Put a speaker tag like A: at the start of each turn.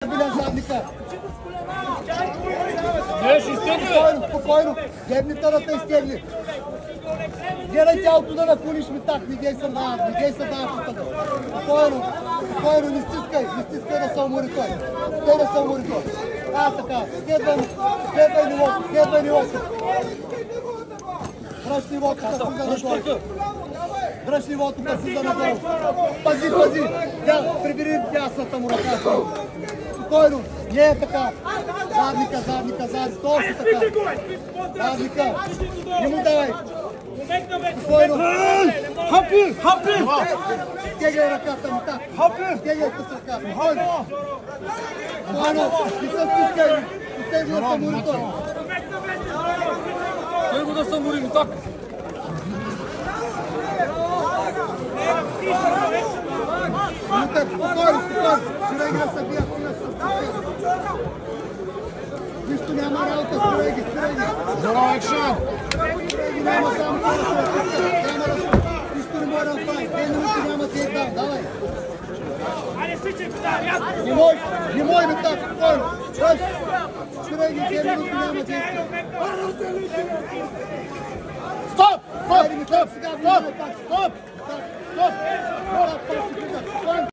A: Задника.
B: Спокойно.
A: Дебни тарата изтегли. Гледай тялото да накулиш ми так. Не гей съм да потъга. Спокойно, не стискай да се умори той. Те да се умори той. Така. Следвай нивото. Дръж нивото, да слиза надолу. Дръж нивото, да слиза надолу. Пази. Да, прибери дясната му ръка. Спокойно, не е така. Задника, точно така. Задника, не му давай. Спокойно.
B: Хапи!
A: Стегай ръката му так. Стегай с ръката. Спокойно. Не се стискай. Стегай да се мори той.
B: Той го да се мори ми так.
A: Спокойно. Сирай ги да се бият. Нищо няма работа, сирай ги.
B: Здорово, екшен!
A: Няма само това да се нищо не може да направи. 2 минути няма тейкдаун, давай. Не мой ми так, спокойно. Сирай ги, 2 минути няма тейкдаун. Стоп! Сега влизай пак. Стоп! Спокойно.